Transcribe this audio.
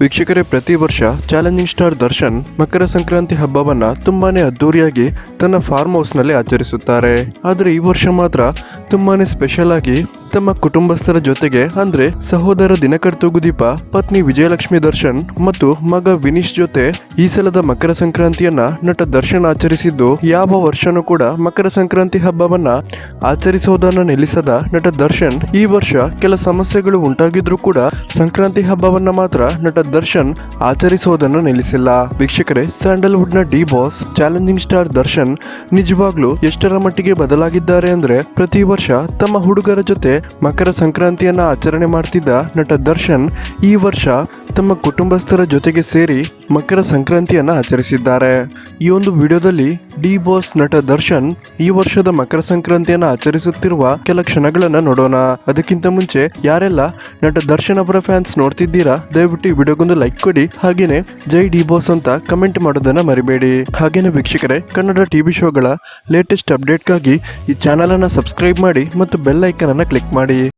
ವೀಕ್ಷಕರೇ, ಪ್ರತಿ ವರ್ಷ ಚಾಲೆಂಜಿಂಗ್ ಸ್ಟಾರ್ ದರ್ಶನ್ ಮಕರ ಸಂಕ್ರಾಂತಿ ಹಬ್ಬವನ್ನ ತುಂಬಾನೇ ಅದ್ದೂರಿಯಾಗಿ ತನ್ನ ಫಾರ್ಮ್ ಹೌಸ್ ನಲ್ಲಿ ಆಚರಿಸುತ್ತಾರೆ. ಆದ್ರೆ ಈ ವರ್ಷ ಮಾತ್ರ ತುಂಬಾನೇ ಸ್ಪೆಷಲ್ ಆಗಿ ತಮ್ಮ ಕುಟುಂಬಸ್ಥರ ಜೊತೆಗೆ ಅಂದ್ರೆ ಸಹೋದರ ದಿನಕರ್ ತೂಗುದೀಪ, ಪತ್ನಿ ವಿಜಯಲಕ್ಷ್ಮಿ ದರ್ಶನ್ ಮತ್ತು ಮಗ ವಿನೀಶ್ ಜೊತೆ ಈ ಸಲದ ಮಕರ ಸಂಕ್ರಾಂತಿಯನ್ನ ನಟ ದರ್ಶನ್ ಆಚರಿಸಿದ್ದು, ಯಾವ ವರ್ಷನೂ ಕೂಡ ಮಕರ ಸಂಕ್ರಾಂತಿ ಹಬ್ಬವನ್ನ ಆಚರಿಸುವುದನ್ನು ನಿಲ್ಲಿಸದ ನಟ ದರ್ಶನ್ ಈ ವರ್ಷ ಕೆಲ ಸಮಸ್ಯೆಗಳು ಉಂಟಾಗಿದ್ರೂ ಕೂಡ ಸಂಕ್ರಾಂತಿ ಹಬ್ಬವನ್ನ ಮಾತ್ರ ನಟ ದರ್ಶನ್ ಆಚರಿಸುವುದನ್ನು ನಿಲ್ಲಿಸಿಲ್ಲ. ವೀಕ್ಷಕರೇ, ಸ್ಯಾಂಡಲ್ವುಡ್ ನ D boss challenging star Darshan ನಿಜವಾಗ್ಲೂ ಎಷ್ಟರ ಮಟ್ಟಿಗೆ ಬದಲಾಗಿದ್ದಾರೆ ಅಂದ್ರೆ, ಪ್ರತಿ ವರ್ಷ ತಮ್ಮ ಹುಡುಗರ ಜೊತೆ ಮಕರ ಸಂಕ್ರಾಂತಿಯನ್ನ ಆಚರಣೆ ಮಾಡ್ತಿದ್ದ ನಟ ದರ್ಶನ್ ಈ ವರ್ಷ ತಮ್ಮ ಕುಟುಂಬಸ್ಥರ ಜೊತೆಗೆ ಸೇರಿ ಮಕರ ಸಂಕ್ರಾಂತಿಯನ್ನ ಆಚರಿಸಿದ್ದಾರೆ. ಈ ಒಂದು ವಿಡಿಯೋದಲ್ಲಿ ಡಿ ಬಾಸ್ ನಟ ದರ್ಶನ್ ಈ ವರ್ಷದ ಮಕರ ಸಂಕ್ರಾಂತಿಯನ್ನ ಆಚರಿಸುತ್ತಿರುವ ಕೆಲ ಕ್ಷಣಗಳನ್ನ ನೋಡೋಣ. ಅದಕ್ಕಿಂತ ಮುಂಚೆ ಯಾರೆಲ್ಲ ನಟ ದರ್ಶನ್ ಅವರ ಫ್ಯಾನ್ಸ್ ನೋಡ್ತಿದ್ದೀರಾ, ದಯವಿಟ್ಟು ಈ ವಿಡಿಯೋಗೊಂದು ಲೈಕ್ ಕೊಡಿ, ಹಾಗೇನೆ ಜೈ ಡಿ ಬಾಸ್ ಅಂತ ಕಮೆಂಟ್ ಮಾಡೋದನ್ನ ಮರಿಬೇಡಿ. ಹಾಗೇನೆ ವೀಕ್ಷಕರೇ, ಕನ್ನಡ ಟಿವಿ ಶೋಗಳ ಲೇಟೆಸ್ಟ್ ಅಪ್ಡೇಟ್ಗಾಗಿ ಈ ಚಾನಲ್ ಅನ್ನ ಸಬ್ಸ್ಕ್ರೈಬ್ ಮಾಡಿ ಮತ್ತು ಬೆಲ್ ಐಕನ್ ಅನ್ನ ಕ್ಲಿಕ್ ಮಾಡಿ.